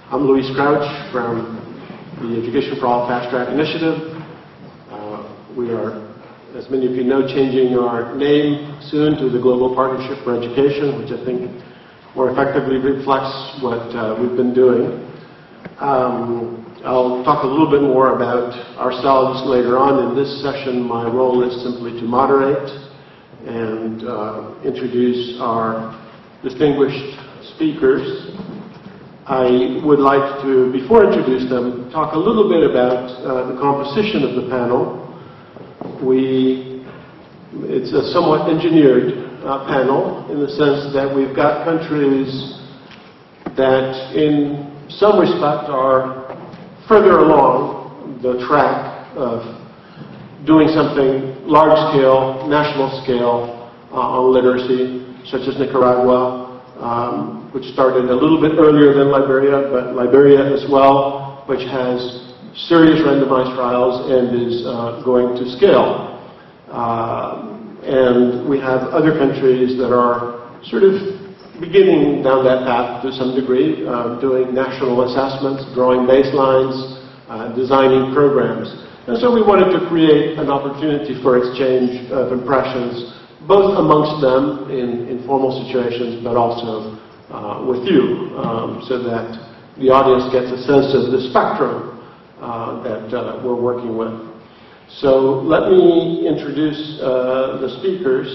I'm Luis Crouch from the Education for All Fast Track Initiative. We are, as many of you know, changing our name soon to the Global Partnership for Education, which I think more effectively reflects what we've been doing. I'll talk a little bit more about ourselves later on. In this session, my role is simply to moderate and introduce our distinguished speakers. I would like to, before I introduce them, talk a little bit about the composition of the panel. It's a somewhat engineered panel in the sense that we've got countries that in some respect are further along the track of doing something large-scale, national scale on literacy, such as Nicaragua, which started a little bit earlier than Liberia, but Liberia as well, which has serious randomized trials and is going to scale. And we have other countries that are sort of beginning down that path to some degree, doing national assessments, drawing baselines, designing programs. And so we wanted to create an opportunity for exchange of impressions, both amongst them in informal situations, but also with you, so that the audience gets a sense of the spectrum that we're working with. So let me introduce the speakers,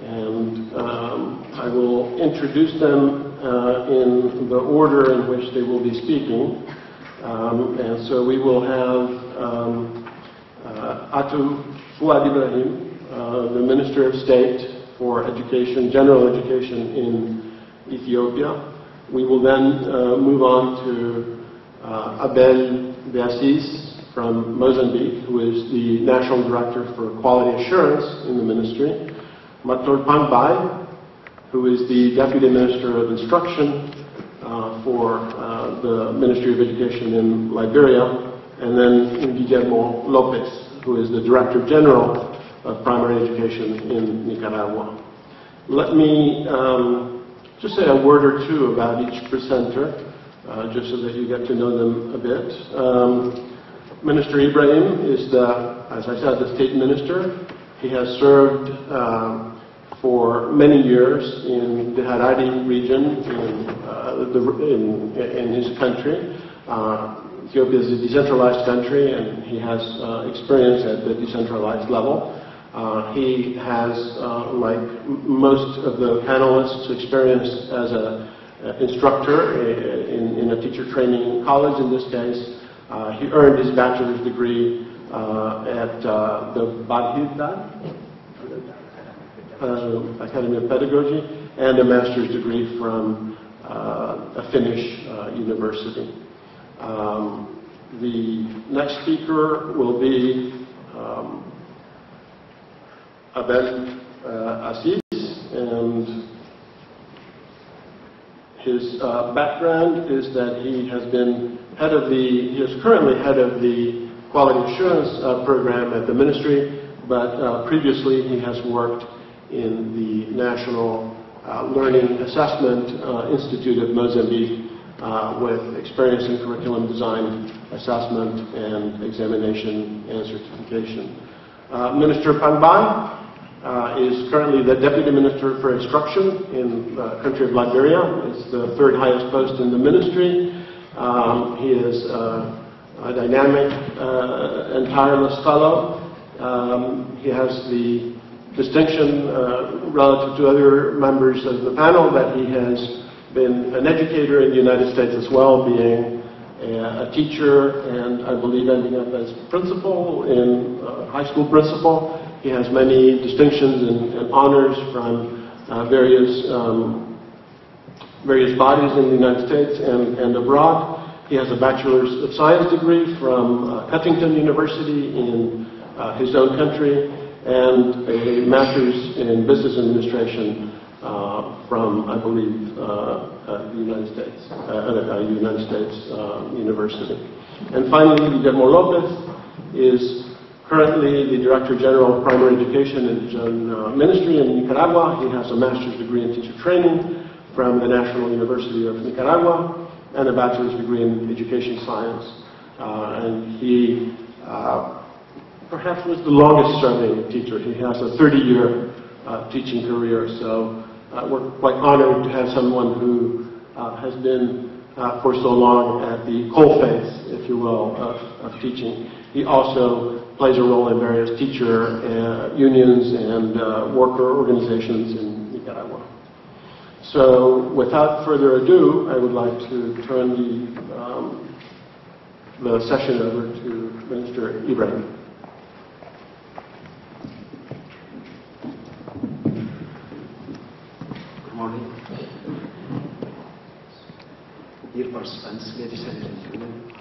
and I will introduce them in the order in which they will be speaking. And so we will have Atou Fouad Ibrahim, the Minister of State for Education, General Education in Ethiopia. We will then move on to Abel Beassis from Mozambique, who is the National Director for Quality Assurance in the Ministry. Mator Pangbai, who is the Deputy Minister of Instruction for the Ministry of Education in Liberia, and then Guillermo Lopez, who is the Director General of Primary Education in Nicaragua. Let me just say a word or two about each presenter, just so that you get to know them a bit. Minister Ibrahim is as I said, the State Minister. He has served for many years in the Harari region in his country. Ethiopia is a decentralized country, and he has experience at the decentralized level. He has, like most of the panelists, experience as an instructor in a teacher training college in this case. He earned his bachelor's degree at the Badhidda Academy of Pedagogy, and a master's degree from a Finnish university. The next speaker will be Abel Assis, and his background is that he has been he is currently head of the Quality Assurance program at the Ministry, but previously he has worked in the National Learning Assessment Institute of Mozambique with experience in curriculum design, assessment, and examination and certification. Minister Pangbai is currently the Deputy Minister for Instruction in the country of Liberia. It's the third highest post in the ministry. He is a dynamic and tireless fellow. He has the distinction relative to other members of the panel that he has been an educator in the United States as well, being a teacher and I believe ending up as principal in high school principal. He has many distinctions and honors from various bodies in the United States and abroad. He has a Bachelor's of Science degree from Huntington University in his own country, and a Master's in Business Administration from, I believe, the United States, a United States university. And finally, Guillermo Lopez is currently the Director General of Primary Education in his own ministry in Nicaragua. He has a master's degree in teacher training from the National University of Nicaragua. and a bachelor's degree in education science. And he perhaps was the longest serving teacher. He has a 30-year teaching career, so we're quite honored to have someone who has been for so long at the coalface, if you will, of teaching. He also plays a role in various teacher unions and worker organizations in Nicaragua. So without further ado, I would like to turn the session over to Minister Ibrahim. Good morning. Dear participants, ladies and gentlemen,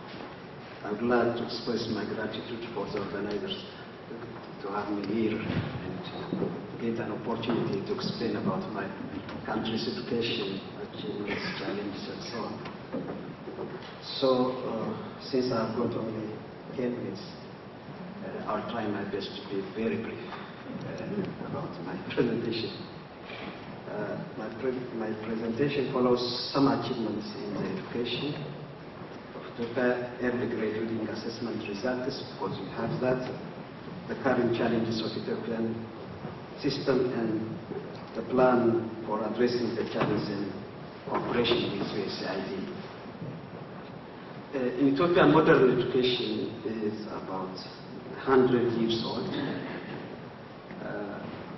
I would like to express my gratitude for the organizers to have me here and get an opportunity to explain about my country's education, achievements, challenges, and so on. So, since I've got only 10 minutes, I'll try my best to be very brief about my presentation. My presentation follows some achievements in the education of Ethiopia, early grade reading assessment results, because we have that, the current challenges of Ethiopian system, and the plan for addressing the challenge in cooperation with USAID. In Ethiopia, modern education is about 100 years old.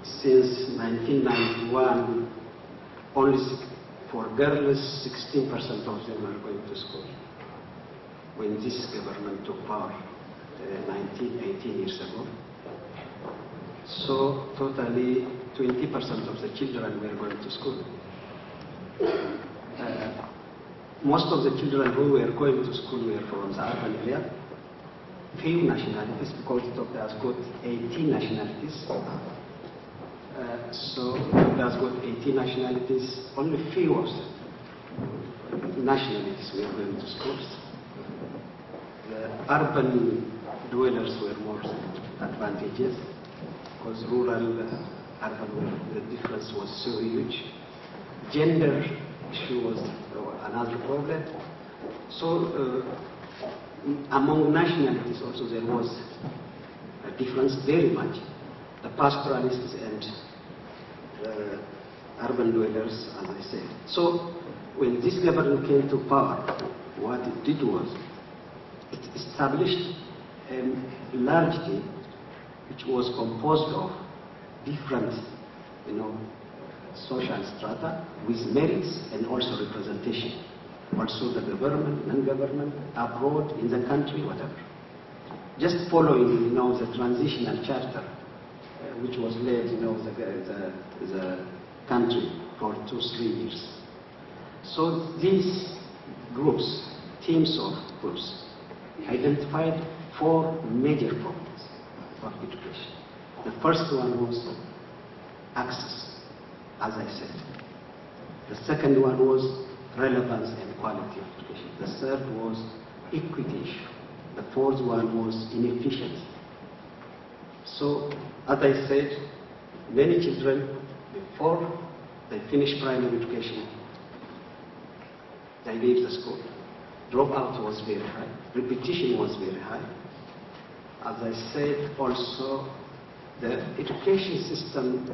Since 1991, only for girls, 16% of them are going to school. When this government took power 18 years ago. So totally 20% of the children were going to school. Most of the children who were going to school were from the urban area. Few nationalities, because Ethiopia has got 18 nationalities. So Ethiopia has got 18 nationalities, only few of the nationalities were going to schools. The urban dwellers were more advantageous, because rural, urban, the difference was so huge. Gender issue was another problem. So among nationalities also there was a difference very much. The pastoralists and the urban dwellers, as I said. So when this government came to power, what it did was it established a large team which was composed of different, social strata with merits and also representation. Also the government, non-government, abroad, in the country, whatever. Just following, the transitional charter, which was led, the country for 2-3 years. So these groups, teams of groups, identified 4 major problems of education. The first one was access, as I said. The second one was relevance and quality of education. The third was equity issue. The fourth one was inefficiency. So, as I said, many children, before they finish primary education, they leave the school. Dropout was very high. Repetition was very high. As I said, also, the education system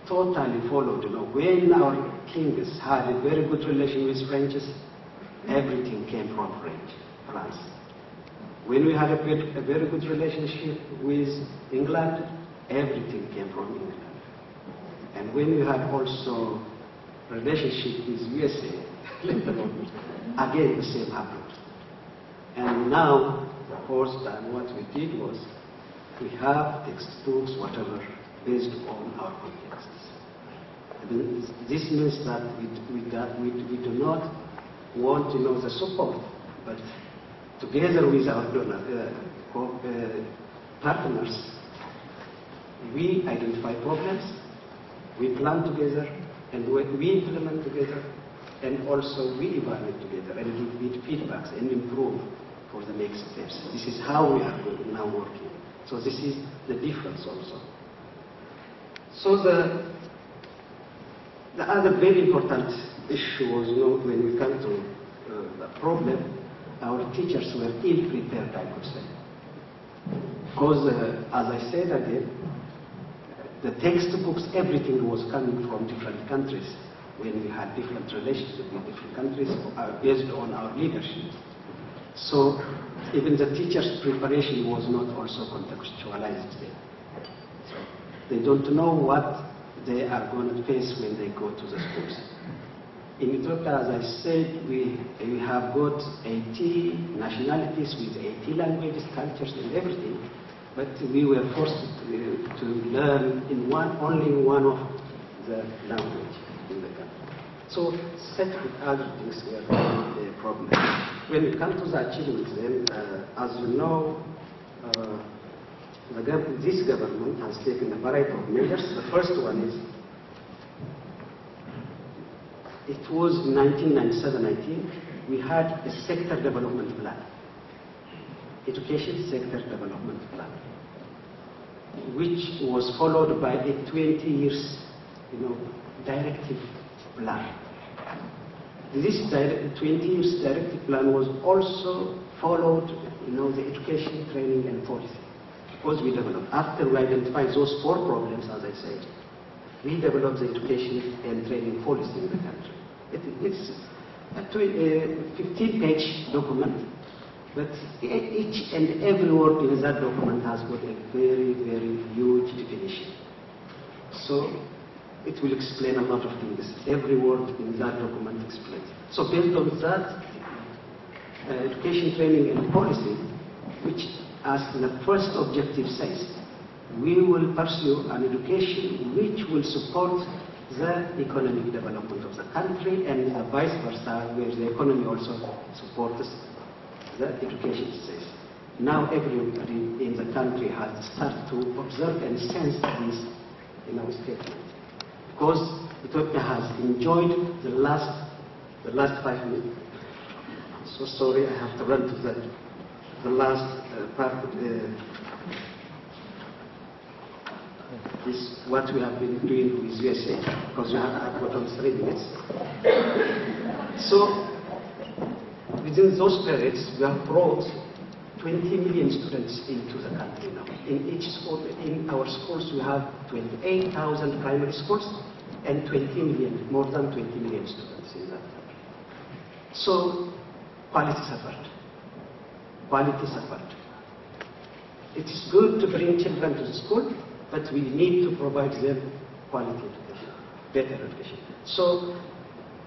totally followed. When our kings had a very good relation with French, everything came from France. When we had a very good relationship with England, everything came from England. And when we had also relationship with USA, again the same happened. And now, of course, what we did was we have textbooks, whatever, based on our contexts. This means that we do not want the support, but together with our partners, we identify problems, we plan together, and we implement together, and also we evaluate together and give feedbacks and improve for the next steps. This is how we are now working. So this is the difference also. So the other very important issue was when we come to problem, our teachers were ill-prepared, I could say. Because, as I said again, the textbooks, everything was coming from different countries when we had different relationships with different countries based on our leadership. So even the teachers' preparation was not also contextualized there. So they don't know what they are going to face when they go to the schools. In Ethiopia, as I said, we have got 80 nationalities with 80 languages, cultures, and everything. But we were forced to learn in only one of the language in the country. So set with other things were a problem. When it comes to the achievements, then, as you know, this government has taken a variety of measures. The first one is, it was in 1997, I think, we had a sector development plan, education sector development plan, which was followed by a 20 years, directive plan. This 20 years directive plan was also followed, the education, training, and policy. Because we developed, after we identified those 4 problems, as I said, we developed the education and training policy in the country. It's a 15-page document, but each and every word in that document has got a very, very huge definition. So it will explain a lot of things. Every word in that document explains. So based on that, education, training, and policy, which as the first objective says, we will pursue an education which will support the economic development of the country and vice versa, where the economy also supports the education space. Now everybody in the country has started to observe and sense this in our statement. Because Ethiopia has enjoyed the last 5 minutes. So sorry, I have to run to the last part. Is what we have been doing with USA, because I've got on 3 minutes. So within those periods, we have brought 20 million students into the country now. In each school, in our schools, we have 28,000 primary schools and 20 million, more than 20 million students in that country. So quality suffered. Quality suffered. It is good to bring children to the school, but we need to provide them quality education, better education. So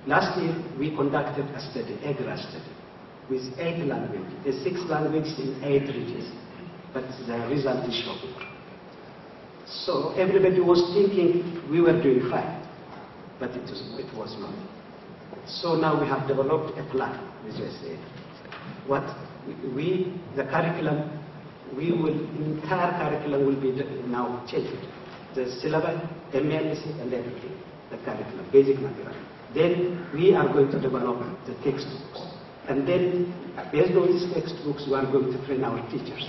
last year we conducted a study, EGRA study, with 8 languages, 6 languages in 8 regions, but the result is shocking. So everybody was thinking we were doing fine, but it was not. So now we have developed a plan with USA. The curriculum, entire curriculum will be now changed. The syllabus, MLC, and everything, the curriculum, basic material. Then we are going to develop the textbooks. And then, based on these textbooks, we are going to train our teachers.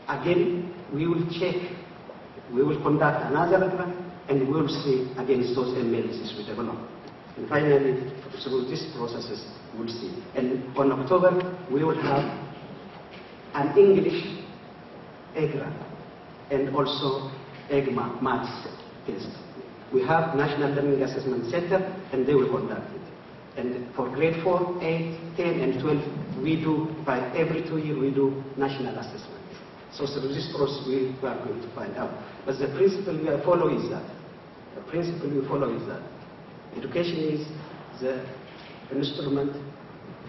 Again, we will check, we will conduct another program, and we will see against those MLCs we develop. And finally, through these processes, we'll see. And on October, we will have an English EGRA and also EGMA maths test. We have National Learning Assessment Center, and they will conduct it. And for grade 4, 8, 10, and 12, we do, by every 2 years, we do national assessment. So through this process, we are going to find out. But the principle we follow is that, education is the instrument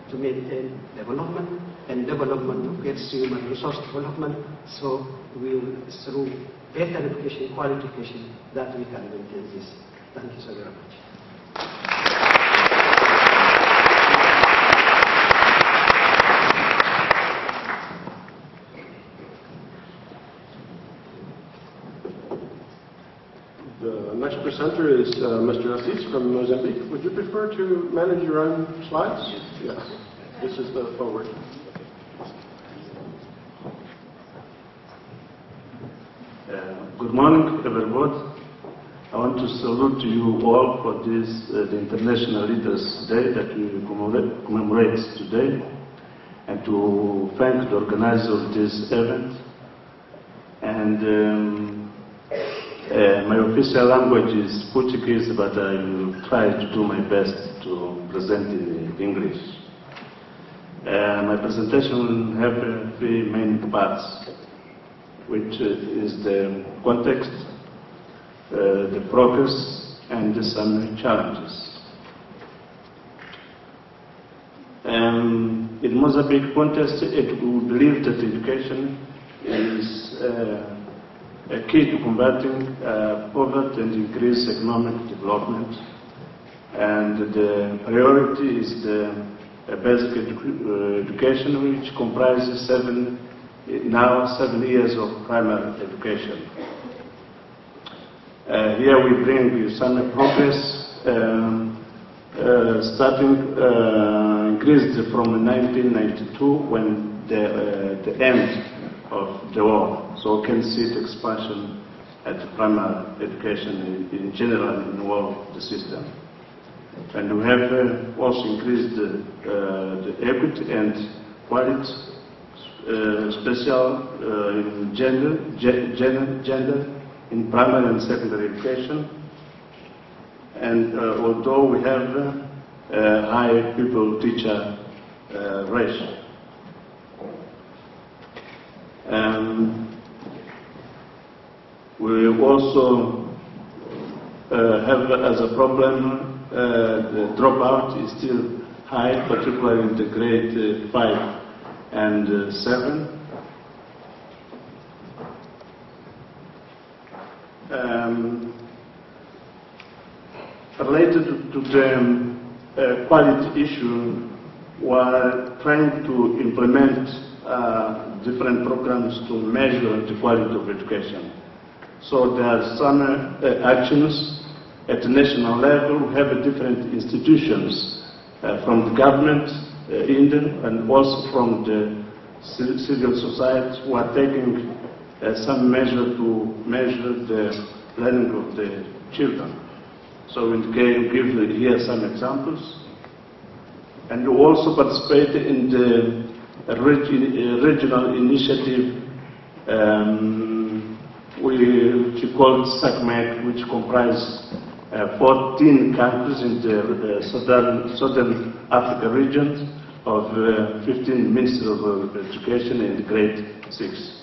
to maintain development, and development gets human resource development. So we will, through better education, quality education, that we can maintain this. Thank you so very much. The next presenter is Mr. Assis from Mozambique. Would you prefer to manage your own slides? Yes. This is the forward. Good morning, everyone. I want want to salute you all for this, the International Leaders Day that we commemorate today, and to thank the organizer of this event. And my official language is Portuguese, but I will try to do my best to present in English. My presentation will have three main parts, which is the context, the progress, and some challenges. In Mozambique context, we believe that education is a key to combating poverty and increase economic development. And the priority is the basic education, which comprises 7 years of primary education. Here we bring some progress, increased from 1992 when the end of the war. So we can see the expansion at primary education in general in all the system. And we have also increased the equity and quality, special in gender in primary and secondary education. And although we have a high pupil-teacher ratio. We also have as a problem the dropout is still high, particularly in the grade 5 and 7. Related to the quality issue, we are trying to implement different programs to measure the quality of education. So there are some actions at the national level. We have different institutions from the government, Indian, and also from the civil society who are taking some measure to measure the learning of the children. So we can give here some examples. And we also participate in the regional initiative which we call SACMEC, which comprises 14 countries in the Southern Africa region of 15 ministers of education in grade 6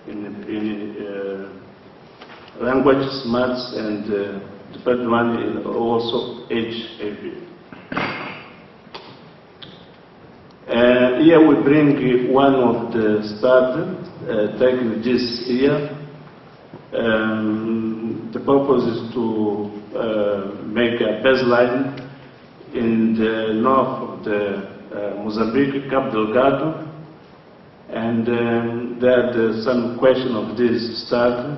in languages, maths, and the third one is also HAP. Here we bring one of the starters taken this year. The purpose is to make a baseline in the north of the Mozambique, Cabo Delgado, and there's some question of this starter.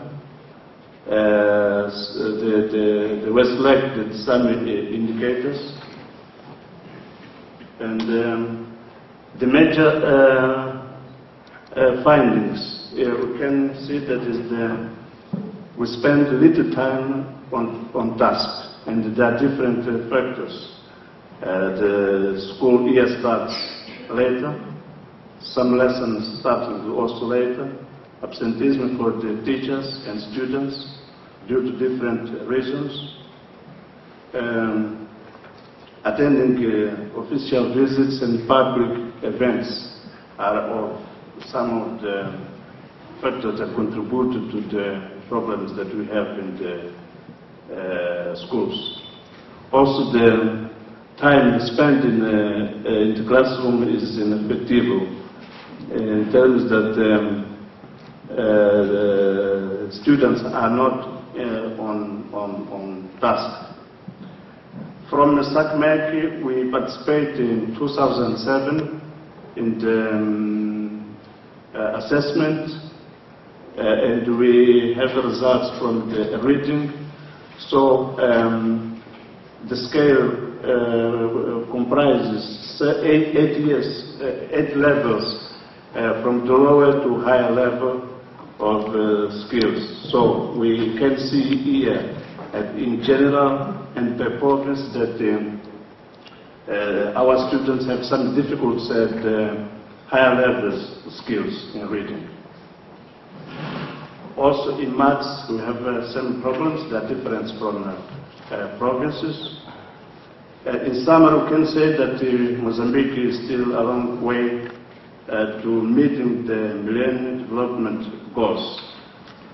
They were selected some indicators, and the major findings, we can see that is we spend little time on task, and there are different factors. The school year starts later, some lessons starting also later, absenteeism for the teachers and students due to different reasons, attending official visits and public events are of some of the factors that contributed to the problems that we have in the schools. Also, the time spent in the classroom is ineffective in terms that the students are not on task. From the SACMEC, we participated in 2007 in the assessment, and we have the results from the reading. So the scale comprises 8 levels, from the lower to higher level of skills. So we can see here in general and per province that our students have some difficulties at higher levels skills in reading. Also in maths we have some problems that differ from provinces. In summary, we can say that Mozambique is still a long way to meeting the Millennium Development Goals.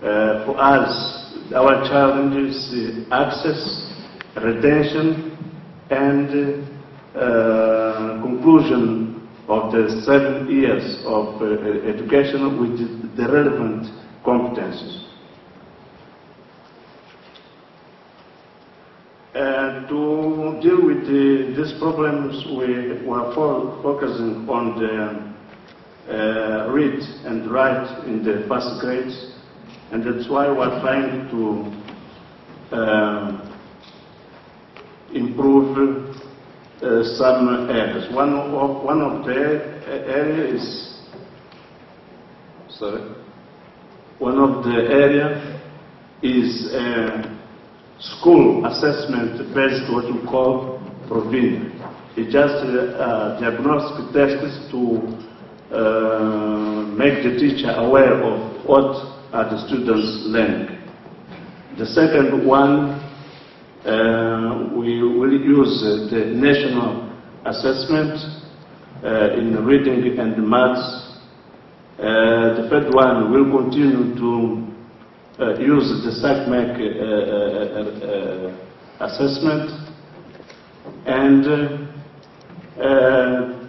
For us, our challenge is access, retention, and conclusion of the 7 years of education with the relevant competencies. To deal with these problems, we were focusing on the read and write in the first grades, and that's why we're trying to improve some areas. One of the areas is school assessment based what we call Provin. It's just diagnostic tests to make the teacher aware of what are the students learning. The second one, we will use the national assessment in reading and maths. The third one will continue to use the SACMAC assessment, and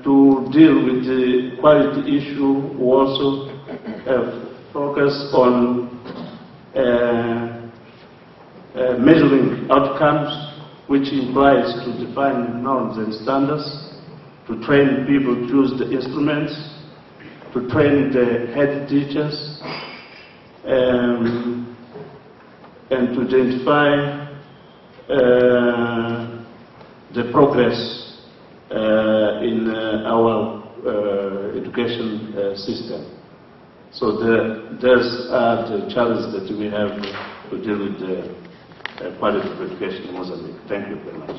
to deal with the quality issue, we also focus on measuring outcomes, which implies to define norms and standards, to train people to use the instruments, to train the head teachers, and to identify the progress in our education system. So those are the challenges that we have to deal with the quality of education in Mozambique. Thank you very much.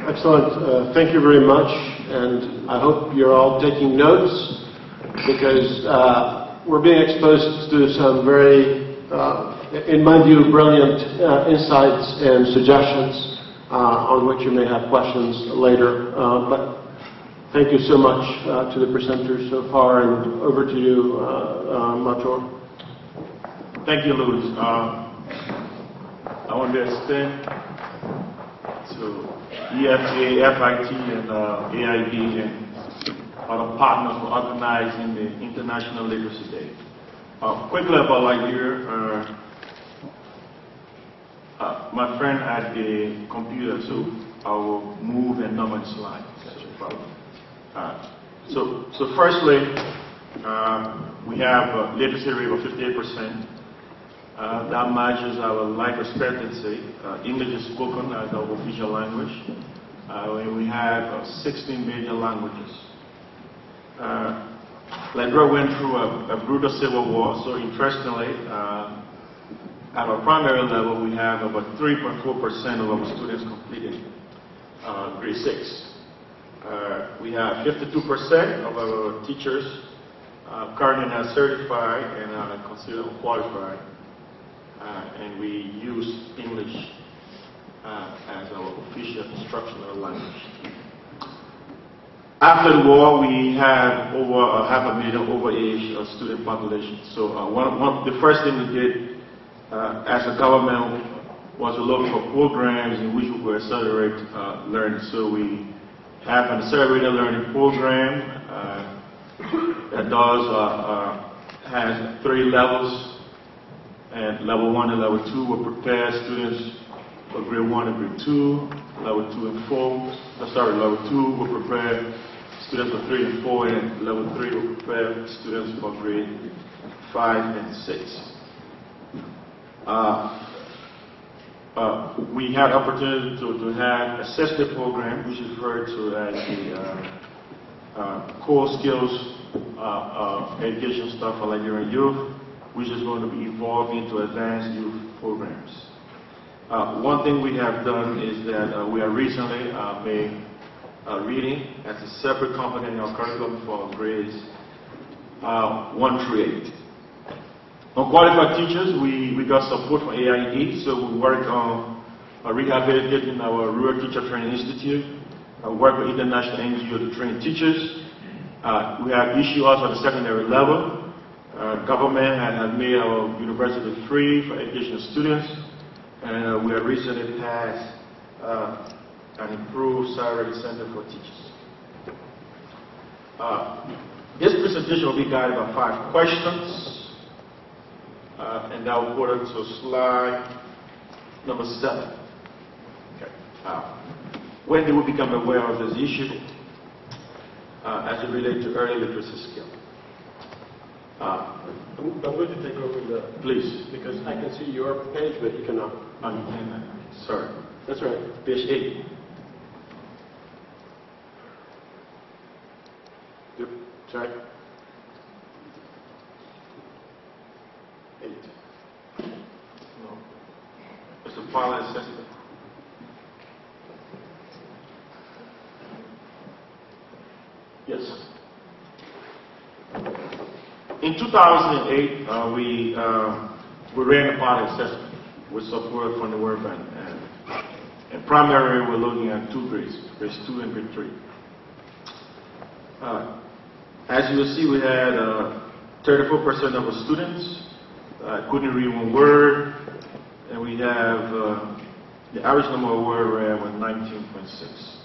Excellent. Thank you very much. And I hope you're all taking notes, because we're being exposed to some very, in my view, brilliant insights and suggestions on which you may have questions later. But thank you so much to the presenters so far, and over to you, Mator. Thank you, Louis. I want to extend to EFA, FIT, and AIB, and other partners for organizing the International Literacy Day. Quickly about Liberia, my friend had the computer, so I will move and number the slide. That's no problem. So firstly, we have a literacy rate of 58%. That matches our life expectancy. English is spoken as our official language. We have 16 major languages. Liberia went through a brutal civil war, so interestingly, at our primary level, we have about 3.4% of our students completing grade 6. We have 52% of our teachers currently are certified and are considered qualified. And we use English as our official instructional language. After the war, we had over 500,000 overage student population. So the first thing we did as a government was to look for programs in which we could accelerate learning. So we have an accelerated learning program that has 3 levels. And level 1 and level 2 will prepare students for grade 1 and grade 2. Level 2 and 4, level 2 will prepare students for 3 and 4, and level 3 will prepare students for grade 5 and 6. We had opportunity to have a sister program, which is referred to as core skills education stuff for Nigerian youth, which is going to be evolved into advanced youth programs. One thing we have done is that we have recently made reading as a separate component in our curriculum for grades 1 through 8. On qualified teachers, we got support from AIE, so we work on rehabilitating our Rural Teacher Training Institute, work with international NGO to train teachers. We have issues also at the secondary level. Government has made our university free for educational students, and we have recently passed an improved salary incentive for teachers. This presentation will be guided by 5 questions. And that will go to slide number 7. Okay. When did we become aware of this issue as it relates to early literacy skill? I'm going to take over the... Please. Because I can see your page, but you cannot. Sorry. That's right. Page 8. Yep. Sorry. 8. No. It's a file assessment. Yes. In 2008, we ran a pilot assessment with support from the World Bank. And primarily, we're looking at 2 grades, grades 2 and grade 3. As you will see, we had 34% of our students couldn't read 1 word, and we have the average number of words read was 19.6.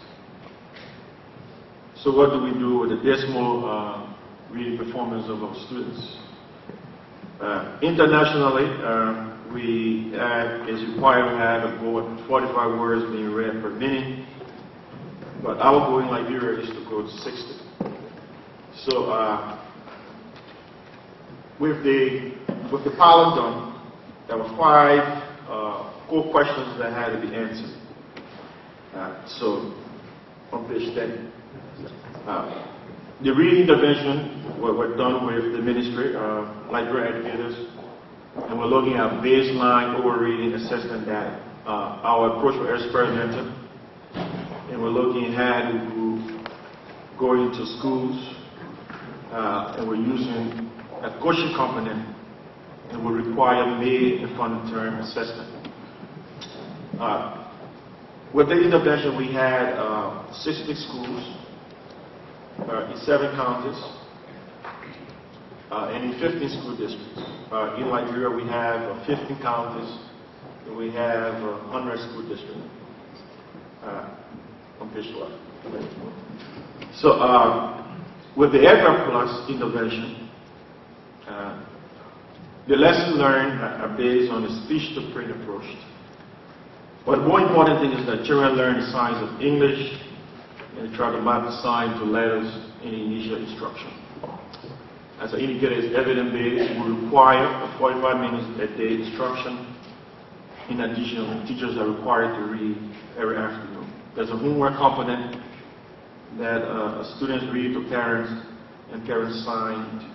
So what do we do with the decimal reading performance of our students? Internationally, it's required to have a goal of 45 words being read per minute, but our goal in Liberia is to go to 60. So with the pilot done, there were 5 core questions that had to be answered. So on page 10. The reading intervention were done with the ministry, Liberian educators, and we're looking at baseline over-reading assessment data. Our approach was experimental, and we're looking at going into schools, and we're using a coaching component, and we require May and final term assessment. With the intervention, we had 66 schools in 7 counties and in 15 school districts. In Liberia, we have 15 counties and we have 100 school districts on page 12. So, with the EDRA Plus intervention, the lessons learned are based on the speech-to-print approach. But the more important thing is that children learn the signs of English and try to map the sign to letters in the initial instruction. As I indicated, it's evidence-based. We require a 45 minutes a day instruction. In addition, teachers are required to read every afternoon. There's a homework component that students read to parents, and parents sign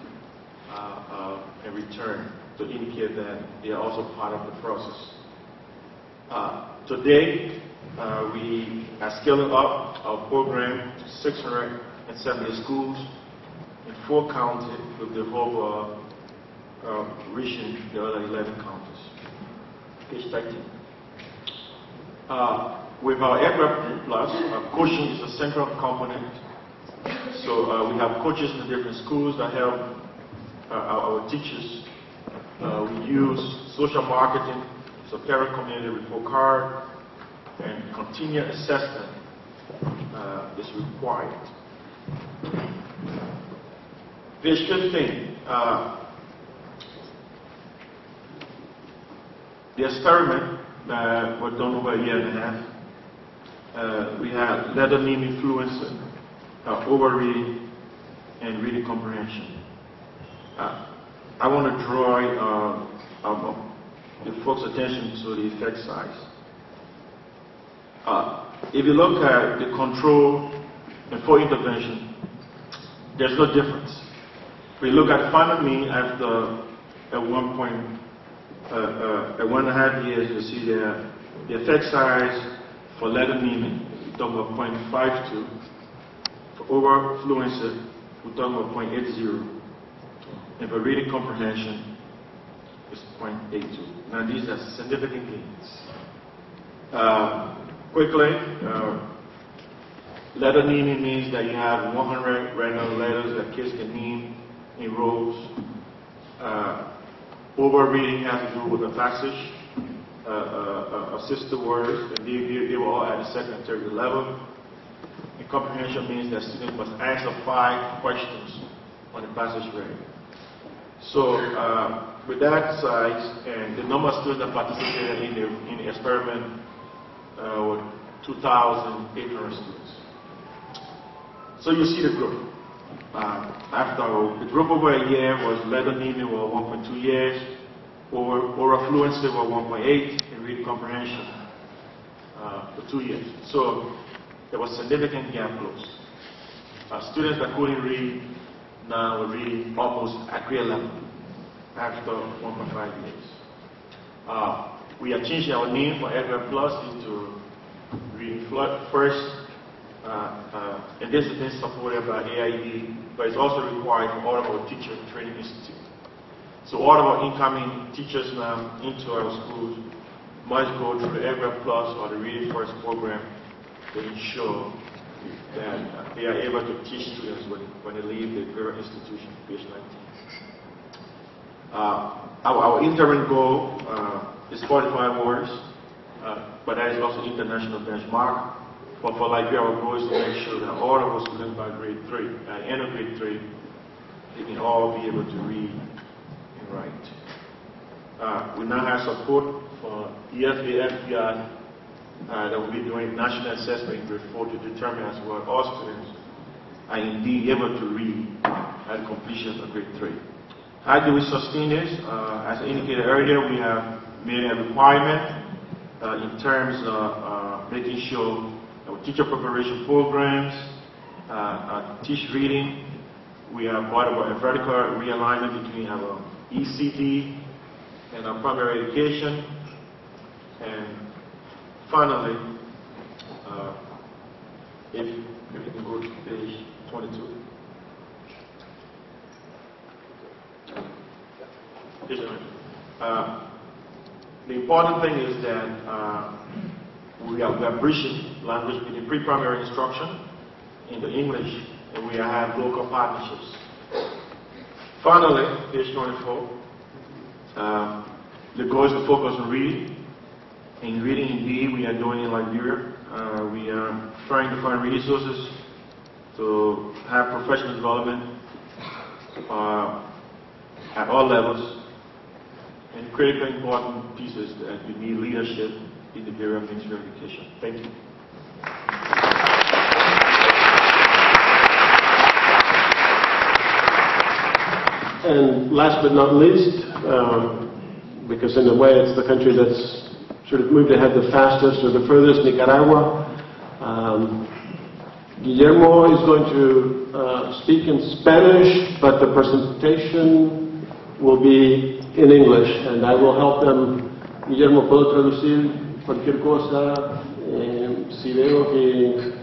and return to indicate that they are also part of the process. Today, we are scaling up our program to 670 schools in 4 counties with the hope of reaching the other 11 counties. Page 13. With our EDRA Plus, coaching is a central component. So we have coaches in the different schools that help our teachers. We use social marketing, so parent community report card, and continued assessment is required. Page 15. The experiment was done over a year and a half. We had letter name influencer, overreading, and reading comprehension. I want to draw the folks' attention to the effect size. If you look at the control and for intervention, there's no difference. If we look at final mean after at 1.5 years, you see the effect size for letter meaning, we're talking about 0.52. For over fluency, we're talking about 0.80. And for reading comprehension, it's 0.82. Now these are significant gains. Quickly, letter meaning means that you have 100 random letters that kids can mean in rows. Over reading has to do with a passage, sister words, and they were all at the second and third level. And comprehension means that students must answer 5 questions on the passage read. So with that size and the number of students that participated in the experiment were 2,800 students. So you see the growth. After the group over a year was letter meaning were 1.2 years, oral fluency were 1.8, and reading comprehension for 2 years. So there was significant gap closed. Students that couldn't read now were reading almost at grade level after 1.5 years. We are changing our name for Edward Plus into Reading First, and this has been supported by AID, but it's also required for all of our teacher training institute. So all of our incoming teachers now into our schools must go through the Edward Plus or the Reading First program to ensure that they are able to teach students when they leave the various institution, page 19. Our interim goal is 45 words, but that is also international benchmark. But for Liberia, our goal is to make sure that all of our students by grade 3, at the end of grade 3, they can all be able to read and write. We now have support for EFA, FBI, that will be doing national assessment in grade 4 to determine as well all students are indeed able to read at completion of grade 3. How do we sustain this? As I indicated earlier, we have made a requirement in terms of making sure our teacher preparation programs teach reading. We have part of a vertical realignment between our ECD and our primary education. And finally, if we can go to page 22. The important thing is that we are bridging language between pre-primary instruction into English, and we have local partnerships. Finally, page 24, the goal is to focus on reading. In reading, indeed, we are doing in Liberia. We are trying to find resources to have professional development at all levels. And critically important pieces that we need leadership in the Bureau of Ministry of Education. Thank you. And last but not least, because in a way it's the country that's sort of moved ahead the fastest or the furthest, Nicaragua. Guillermo is going to speak in Spanish, but the presentation will be in English, and I will help them. Guillermo, ¿puedo traducir cualquier cosa? Si veo que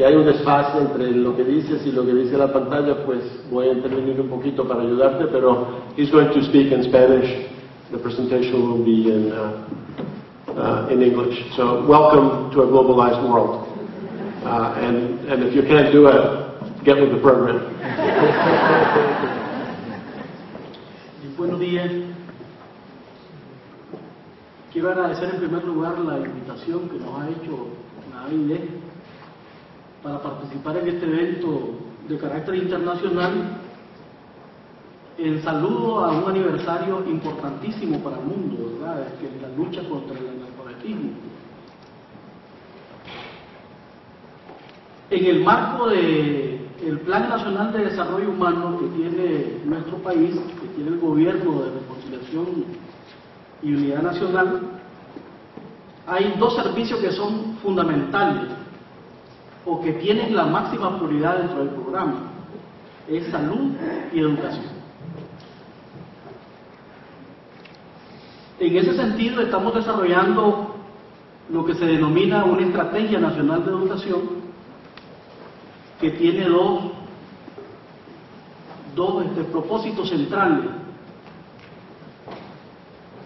hay un desfase entre lo que dices y lo que dice la pantalla, pues voy a intervenir un poquito para ayudarte, pero he's going to speak in Spanish. The presentation will be in English. So welcome to a globalized world. And if you can't do it, get with the program. Buenos días. Quiero agradecer en primer lugar la invitación que nos ha hecho la AID para participar en este evento de carácter internacional en saludo a un aniversario importantísimo para el mundo, ¿verdad? Que es la lucha contra el analfabetismo. En el marco del Plan Nacional de Desarrollo Humano que tiene nuestro país, que tiene el Gobierno de Reconciliación y Unidad Nacional, hay 2 servicios que son fundamentales o que tienen la máxima prioridad dentro del programa. es salud y educación. En ese sentido, estamos desarrollando lo que se denomina una Estrategia Nacional de Educación, que tiene dos propósitos centrales: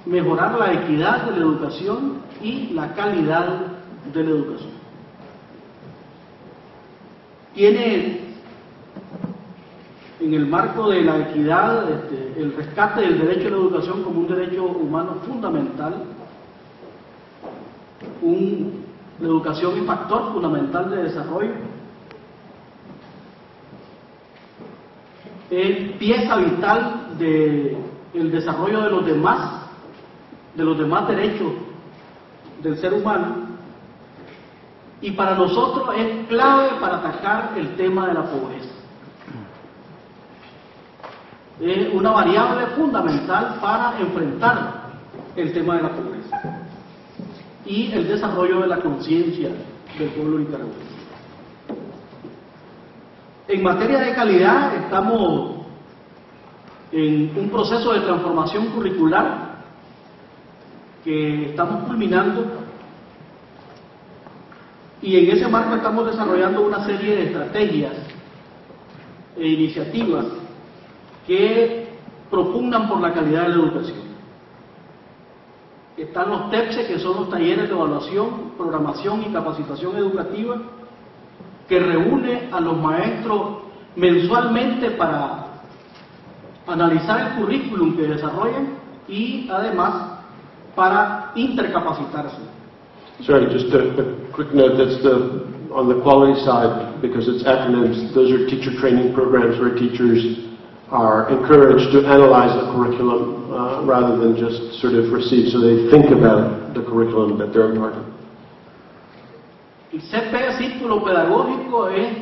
mejorar la equidad de la educación y la calidad de la educación. Tiene en el marco de la equidad el rescate del derecho a la educación como un derecho humano fundamental. La educación es factor fundamental de desarrollo, es pieza vital del desarrollo de los demás derechos del ser humano, y para nosotros es clave para atacar el tema de la pobreza. Es una variable fundamental para enfrentar el tema de la pobreza y el desarrollo de la conciencia del pueblo nicaragüense. En materia de calidad, estamos en un proceso de transformación curricular que estamos culminando, y en ese marco estamos desarrollando una serie de estrategias e iniciativas que propugnan por la calidad de la educación. Están los TEPSE, que son los talleres de evaluación, programación y capacitación educativa, que reúne a los maestros mensualmente para analizar el currículum que desarrollan y además para intercapacitarse. Sorry, just a quick note, that's on the quality side, because it's acronyms, those are teacher training programs where teachers are encouraged to analyze the curriculum rather than just sort of receive, so they think about the curriculum that they're imparting. El CPE, Círculo Pedagógico, es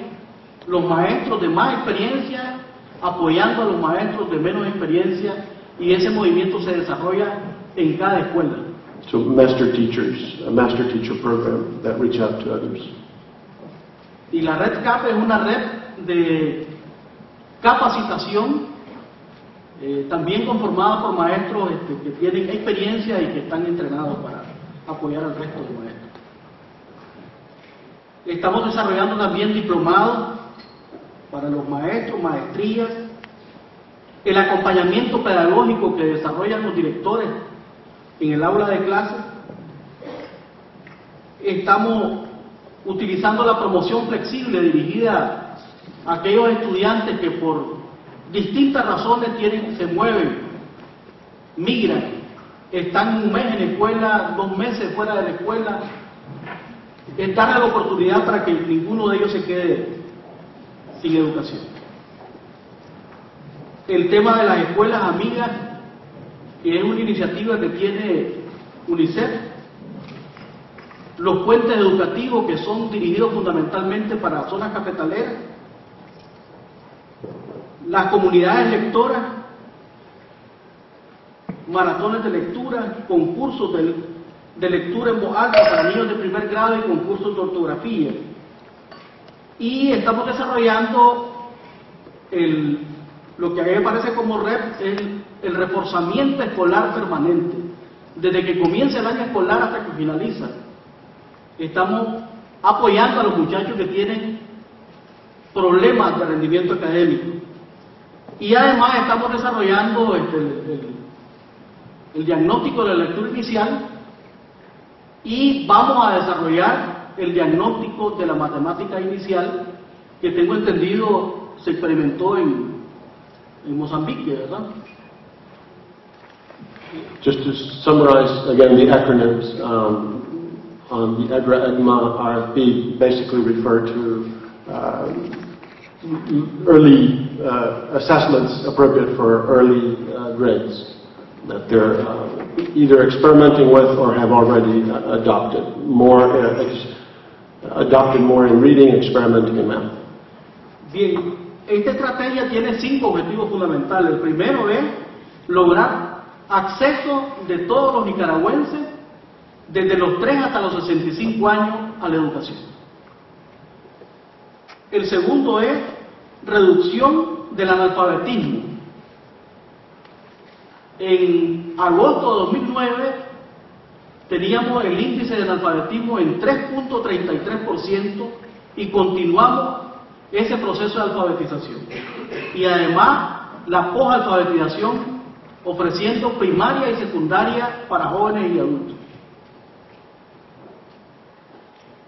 los maestros de más experiencia apoyando a los maestros de menos experiencia, y ese movimiento se desarrolla en cada escuela. So master teachers, a master teacher program that reach out to others. Y la red CAP es una red de capacitación, también conformada por maestros que tienen experiencia y que están entrenados para apoyar al resto de maestros. Estamos desarrollando también diplomados para los maestros, maestrías, el acompañamiento pedagógico que desarrollan los directores en el aula de clase. Estamos utilizando la promoción flexible dirigida a aquellos estudiantes que por distintas razones se mueven, migran, están un mes en la escuela, 2 meses fuera de la escuela. Es darle la oportunidad para que ninguno de ellos se quede sin educación. El tema de las escuelas amigas, que es una iniciativa que tiene UNICEF, los puentes educativos, que son dirigidos fundamentalmente para zonas cafetaleras, las comunidades lectoras, maratones de lectura, concursos de lectura en voz alta para niños de primer grado y concursos de ortografía. Y estamos desarrollando lo que a mí me parece como REP, es el reforzamiento escolar permanente, desde que comienza el año escolar hasta que finaliza. Estamos apoyando a los muchachos que tienen problemas de rendimiento académico. Y además estamos desarrollando el diagnóstico de la lectura inicial, y vamos a desarrollar el diagnóstico de la matemática inicial, que tengo entendido se experimentó en Mozambique, ¿verdad? Just to summarize again the acronyms, on the EGRA-EGMA RFP basically refer to early assessments appropriate for early grades that they're either experimenting with or have already adopted more in reading, experimenting in math. Bien, esta estrategia tiene 5 objetivos fundamentales. El primero es lograr acceso de todos los nicaragüenses desde los 3 hasta los 65 años a la educación. El segundo es reducción del analfabetismo. En agosto de 2009 teníamos el índice de analfabetismo en 3.33% y continuamos ese proceso de alfabetización. Y además la posalfabetización, ofreciendo primaria y secundaria para jóvenes y adultos.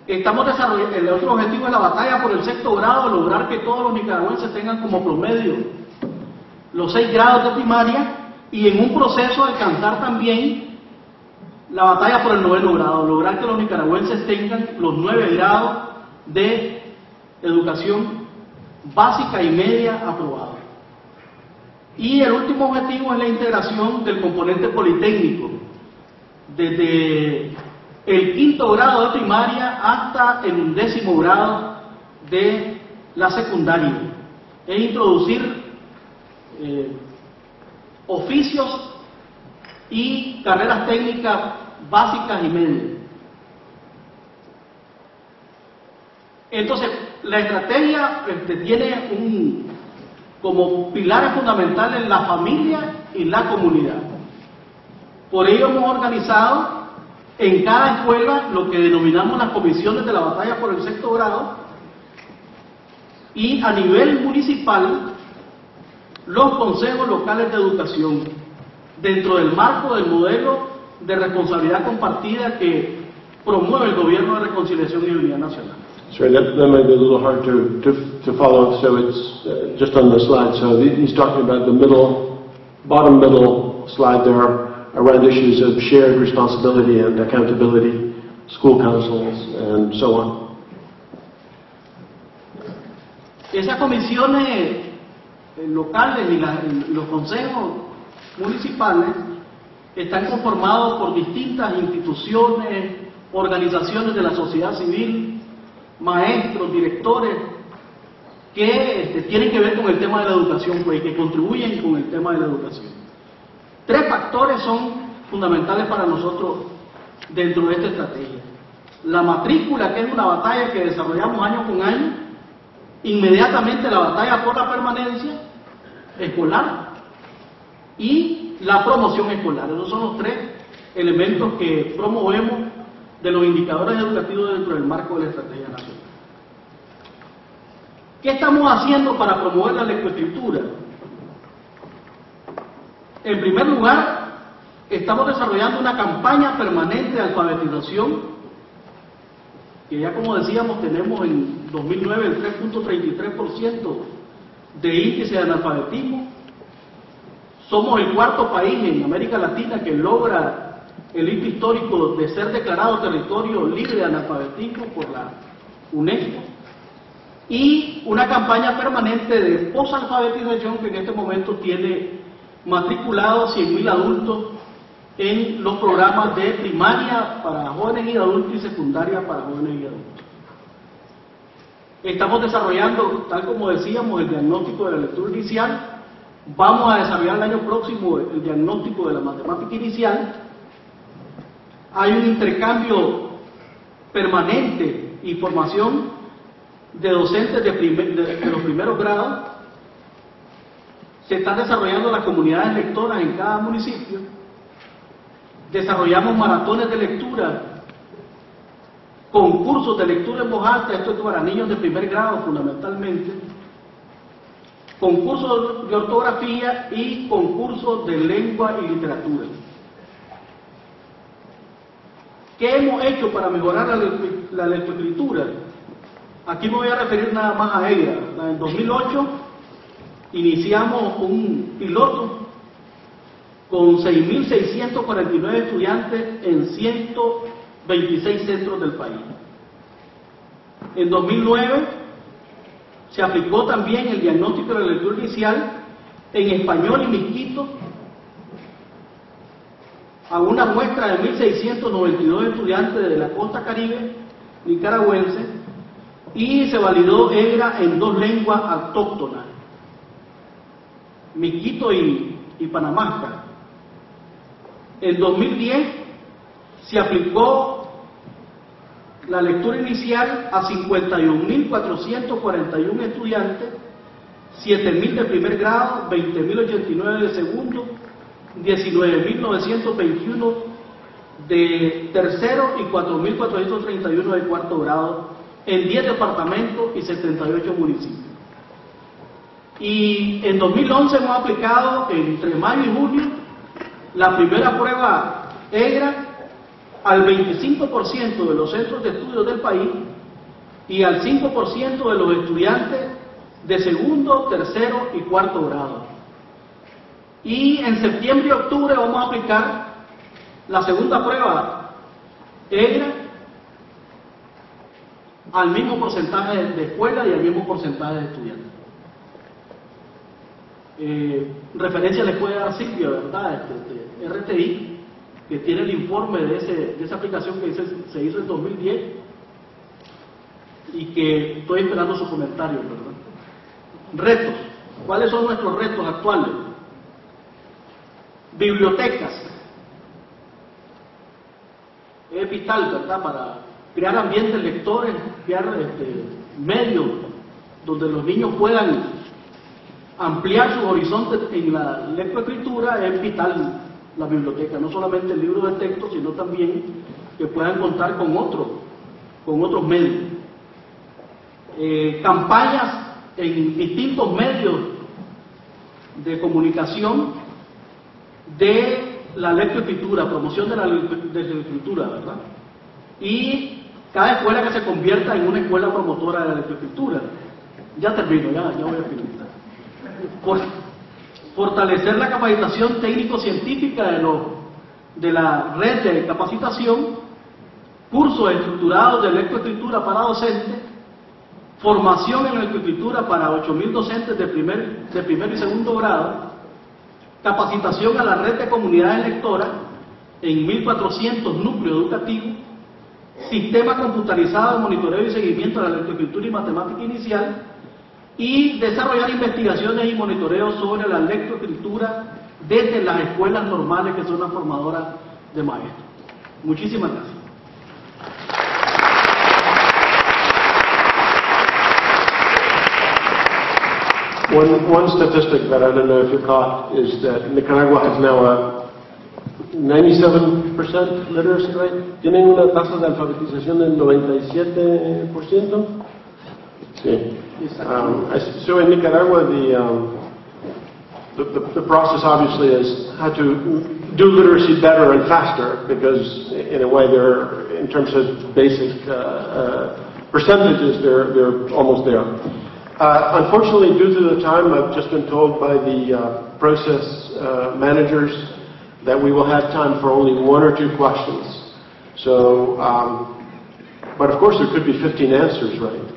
Estamos desarrollando, el otro objetivo es la batalla por el sexto grado, lograr que todos los nicaragüenses tengan como promedio los 6 grados de primaria y en un proceso alcanzar también la batalla por el 9º grado, lograr que los nicaragüenses tengan los 9 grados de educación básica y media aprobados. Y el último objetivo es la integración del componente politécnico, desde el 5º grado de primaria hasta el 11º grado de la secundaria. Es introducir oficios y carreras técnicas básicas y medias. Entonces, la estrategia tiene como pilares fundamentales la familia y la comunidad. Por ello hemos organizado en cada escuela lo que denominamos las comisiones de la batalla por el sexto grado y a nivel municipal los consejos locales de educación dentro del marco del modelo de responsabilidad compartida que promueve el Gobierno de Reconciliación y Unidad Nacional. Sorry, that might be a little hard to follow, so it's just on the slide. So he's talking about the bottom middle slide there around issues of shared responsibility and accountability, school councils, and so on. Esas comisiones locales y los consejos municipales están conformados por distintas instituciones, organizaciones de la sociedad civil, maestros, directores, que tienen que ver con el tema de la educación, pues, que contribuyen con el tema de la educación. 3 factores son fundamentales para nosotros dentro de esta estrategia. La matrícula, que es una batalla que desarrollamos año con año, inmediatamente la batalla por la permanencia escolar y la promoción escolar. Esos son los 3 elementos que promovemos de los indicadores educativos dentro del marco de la estrategia nacional. ¿Qué estamos haciendo para promover la lectoescritura? En primer lugar, estamos desarrollando una campaña permanente de alfabetización, que ya como decíamos tenemos en 2009 el 3.33% de índice de analfabetismo. Somos el 4º país en América Latina que logra el hito histórico de ser declarado territorio libre de analfabetismo por la UNESCO, y una campaña permanente de posalfabetización que en este momento tiene matriculados 100.000 adultos en los programas de primaria para jóvenes y adultos y secundaria para jóvenes y adultos. Estamos desarrollando, tal como decíamos, el diagnóstico de la lectura inicial. Vamos a desarrollar el año próximo el diagnóstico de la matemática inicial. Hay un intercambio permanente y formación de docentes de los primeros grados. Se están desarrollando las comunidades lectoras en cada municipio. Desarrollamos maratones de lectura, concursos de lectura en voz alta, esto es para niños de primer grado fundamentalmente, concursos de ortografía y concursos de lengua y literatura. ¿Qué hemos hecho para mejorar la lectoescritura? Aquí me voy a referir nada más a ella. En 2008 iniciamos un piloto con 6.649 estudiantes en 126 centros del país. En 2009 se aplicó también el diagnóstico de la lectura inicial en español y misquito a una muestra de 1.692 estudiantes de la costa caribe nicaragüense, y se validó EGRA en 2 lenguas autóctonas, misquito y panamasca. En 2010 se aplicó la lectura inicial a 51.441 estudiantes, 7.000 de primer grado, 20.089 de segundo, 19.921 de tercero y 4.431 de cuarto grado en 10 departamentos y 78 municipios. Y en 2011 hemos aplicado entre mayo y junio la primera prueba EGRA al 25% de los centros de estudios del país y al 5% de los estudiantes de segundo, tercero y cuarto grado. Y en septiembre y octubre vamos a aplicar la segunda prueba EGRA al mismo porcentaje de escuelas y al mismo porcentaje de estudiantes. Referencia les puede dar Silvia, ¿verdad? RTI, que tiene el informe de esa aplicación que se hizo en 2010 y que estoy esperando su comentario, ¿verdad? Retos. ¿Cuáles son nuestros retos actuales? Bibliotecas. Es vital, ¿verdad?, para crear ambientes lectores, crear medios donde los niños puedan ampliar sus horizontes en la lectoescritura. Es vital la biblioteca, no solamente el libro de texto, sino también que puedan contar con otros medios. Campañas en distintos medios de comunicación de la lectoescritura, promoción de la lectoescritura, ¿verdad? Y cada escuela que se convierta en una escuela promotora de la lectoescritura. Ya termino, ya voy a finalizar. Fortalecer la capacitación técnico-científica de la red de capacitación, cursos estructurados de lectoescritura para docentes, formación en lectoescritura para 8.000 docentes de primer y segundo grado, capacitación a la red de comunidades lectoras en 1.400 núcleos educativos, sistema computarizado de monitoreo y seguimiento de la lectoescritura y matemática inicial, y desarrollar investigaciones y monitoreo sobre la lectoescritura desde las escuelas normales, que son las formadoras de maestros. Muchísimas gracias. One statistic that I don't know if you caught is that Nicaragua has now a 97% literacy rate. Tienen una tasa de alfabetización del 97%. Sí. So in Nicaragua, the process obviously is how to do literacy better and faster, because in a way they're, in terms of basic percentages, they're almost there. Unfortunately, due to the time, I've just been told by the process managers that we will have time for only 1 or 2 questions. So, but of course there could be 15 answers, right?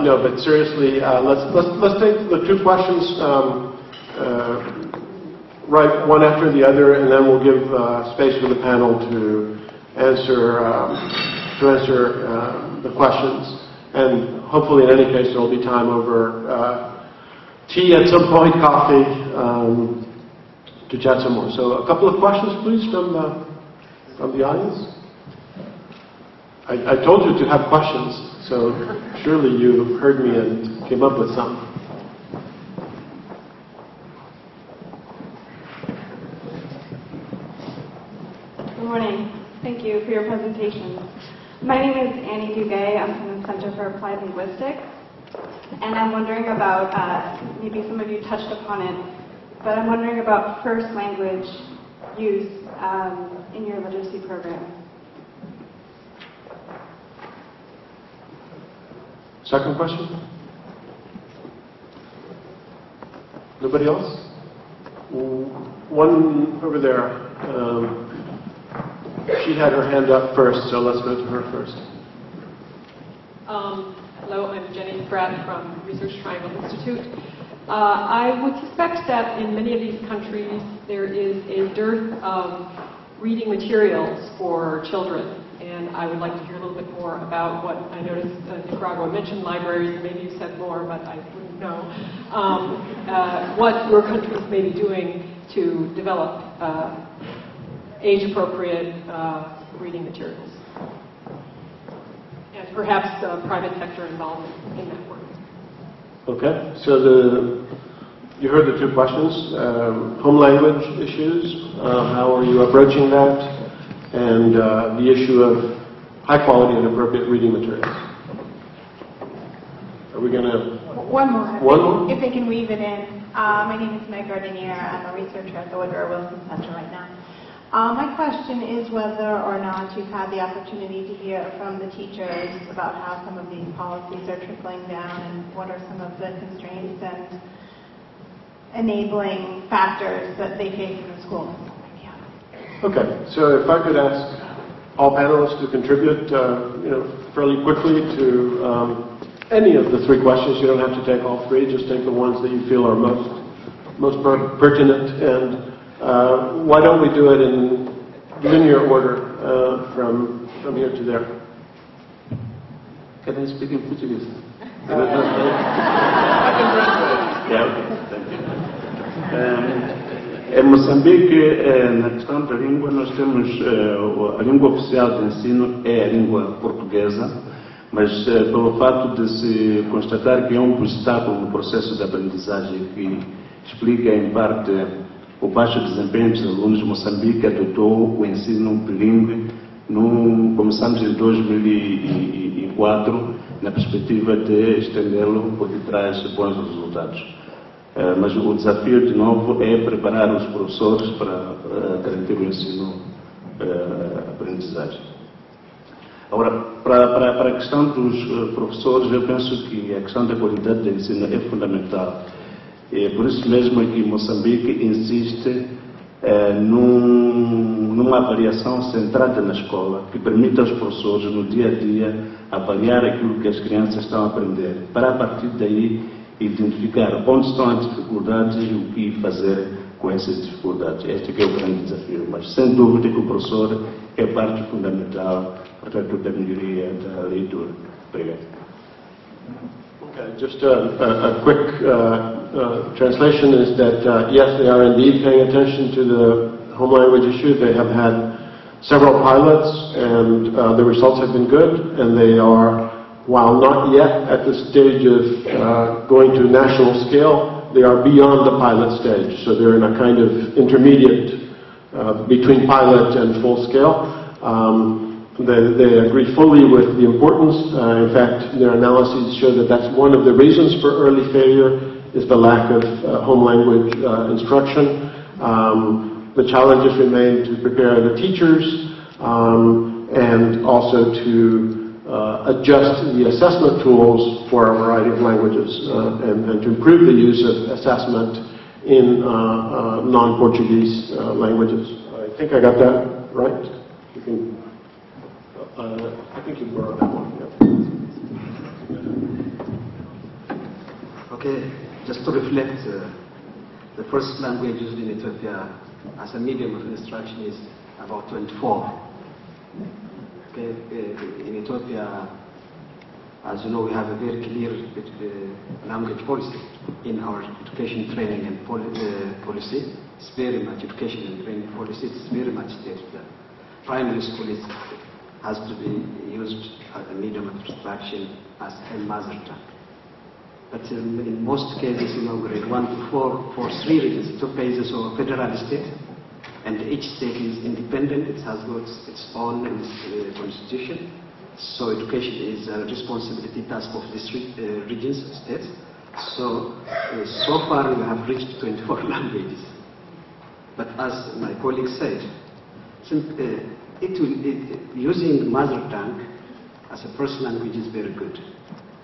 No, but seriously, let's take the 2 questions right one after the other, and then we'll give space for the panel to answer the questions. And hopefully, in any case, there will be time over tea at some point, coffee, to chat some more. So, a couple of questions, please, from the audience. I told you to have questions, so surely you heard me and came up with some. Good morning. Thank you for your presentation. My name is Annie Duguay. I'm from the Center for Applied Linguistics, and I'm wondering about, maybe some of you touched upon it, but I'm wondering about first language use in your literacy program. Second question? Nobody else? One over there. She had her hand up first, so let's go to her first. Hello, I'm Jenny Spratt from Research Triangle Institute. I would suspect that in many of these countries there is a dearth of reading materials for children, and I would like to hear a little bit more about what I noticed Nicaragua mentioned libraries. Maybe you said more, but I wouldn't know. What your countries may be doing to develop age-appropriate reading materials. And perhaps private sector involvement in that work. Okay, so you heard the two questions. Home language issues, how are you approaching that? And the issue of high quality and appropriate reading materials. Are we going to... One more. One more? If they can weave it in. My name is Meg Gardenier. I'm a researcher at the Woodrow Wilson Center right now. My question is whether or not you've had the opportunity to hear from the teachers about how some of these policies are trickling down and what are some of the constraints and enabling factors that they face in the school. Okay, so if I could ask all panelists to contribute fairly quickly to any of the three questions. You don't have to take all three, just take the ones that you feel are most pertinent. And why don't we do it in linear order from here to there? Can I speak in Portuguese? Yeah, okay, thank you. Em Moçambique, na questão da língua, nós temos a língua oficial de ensino é a língua portuguesa, mas pelo fato de se constatar que é um obstáculo no processo de aprendizagem que explica em parte o baixo desempenho dos alunos, Moçambique adotou o ensino bilíngue. Começamos em 2004 na perspectiva de estendê-lo, porque traz bons resultados. Mas o desafio, de novo, é preparar os professores para garantir o ensino aprendizagem. Agora, para a questão dos professores, eu penso que a questão da qualidade do ensino é fundamental. E por isso mesmo é que Moçambique insiste numa avaliação centrada na escola, que permita aos professores, no dia a dia, avaliar aquilo que as crianças estão a aprender, para a partir daí identificar onde estão as dificuldades e o que fazer com essas dificuldades. Este é o grande desafio, mas sem dúvida que o professor é parte fundamental, portanto, da melhoria da leitura. Obrigado. Okay, just a quick translation is that yes, they are indeed paying attention to the home language issue. They have had several pilots and the results have been good, and they are, while not yet at the stage of going to national scale, they are beyond the pilot stage. So they're in a kind of intermediate between pilot and full scale. They agree fully with the importance. In fact, their analyses show that that's one of the reasons for early failure is the lack of home language instruction. The challenges remain to prepare the teachers and also to adjust the assessment tools for a variety of languages and to improve the use of assessment in non-Portuguese languages. I think I got that right. You can, I think you borrowed that one. Yeah. Okay, just to reflect, the first language used in Ethiopia as a medium of instruction is about 24. Okay, in Ethiopia, as you know, we have a very clear language policy in our education training and policy. It's very much education and training policy. It's very much stated that primary school has to be used as a medium of instruction as a mother tongue. But in most cases, grade 1 to 4 for 3 regions, Ethiopia is also a federal state. And each state is independent, it has got its own constitution. So education is a responsibility task of these regions, states. So far we have reached 24 languages. But as my colleague said, using mother tongue as a first language is very good.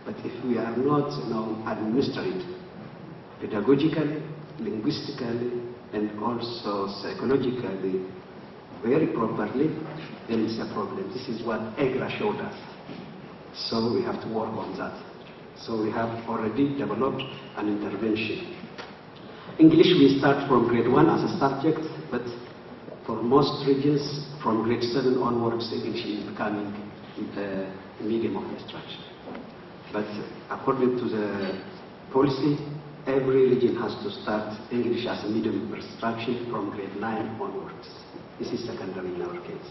But if we are not administer it pedagogically, linguistically, and also psychologically very properly, then it's a problem. This is what EGRA showed us. So we have to work on that. So we have already developed an intervention. English we start from grade 1 as a subject, but for most regions from grade 7 onwards, English is becoming the medium of instruction. But according to the policy, every region has to start English as a medium of instruction from grade 9 onwards. This is secondary in our case.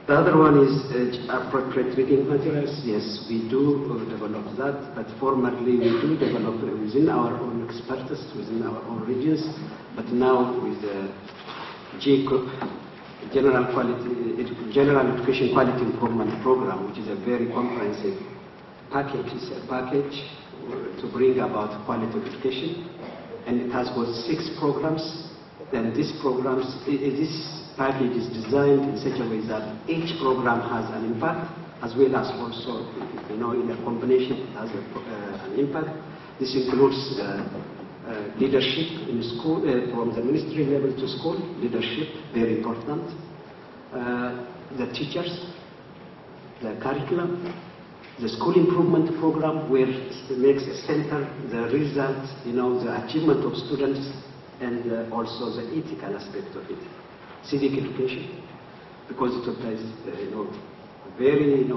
The other one is appropriate reading materials. Yes, we do develop that, but formerly we do develop within our own expertise, within our own regions, but now with the GEQUIP, General Education Quality Improvement Program, which is a very comprehensive package. It's a package to bring about quality of education, and it has got 6 programs. Then these programs, this package is designed in such a way that each program has an impact, as well as also, in a combination it has an impact. This includes leadership in school, from the ministry level to school, leadership, very important. The teachers, the curriculum, the school improvement program, where it makes a center the results, the achievement of students, and also the ethical aspect of it. Civic education, because it applies, very,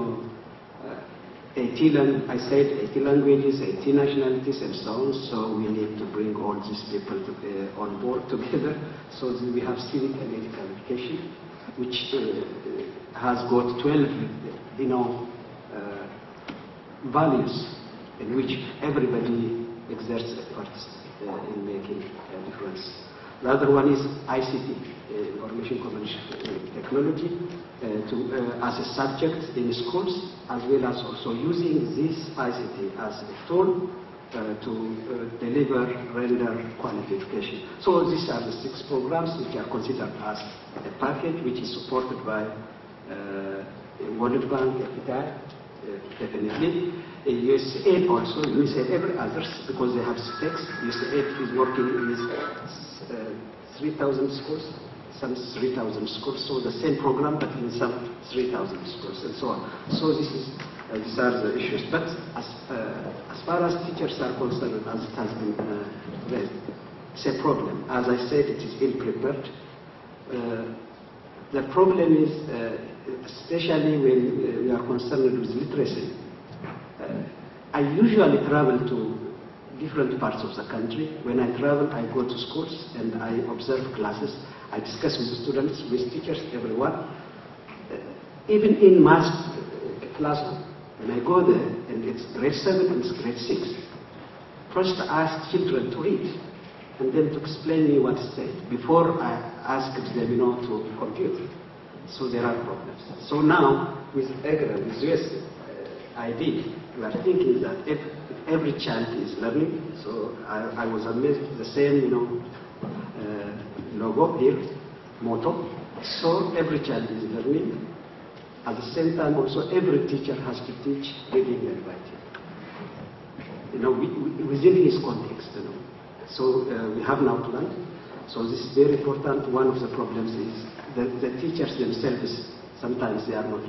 80 languages, 80 nationalities, and so on. So we need to bring all these people on board together. So we have civic and ethical education, which has got 12, values in which everybody exerts efforts in making a difference. The other one is ICT, Information Communication Technology, as a subject in schools, as well as also using this ICT as a tool to render quality education. So these are the 6 programs which are considered as a package, which is supported by World Bank, definitely. USAID also, USAID every others, because they have stakes. USAID is working with 3,000 schools, some 3,000 schools, so the same program, but in some 3,000 schools, and so on. So these are the issues. But as far as teachers are concerned, as it has been raised, it's a problem. As I said, it is ill-prepared. The problem is, especially when we are concerned with literacy. I usually travel to different parts of the country. When I travel, I go to schools and I observe classes. I discuss with students, with teachers, everyone. Even in math classroom, when I go there, and it's grade 7 and it's grade 6, first I ask children to read, and then to explain me what is said, before I ask them, to compute. So there are problems. So now, with EGRA, with USAID, we are thinking that if every child is learning, so I was amazed, the same, logo here, motto. So every child is learning. At the same time, also every teacher has to teach reading and writing. Within his context, So we have now to learn. So this is very important. One of the problems is the teachers themselves, sometimes they are not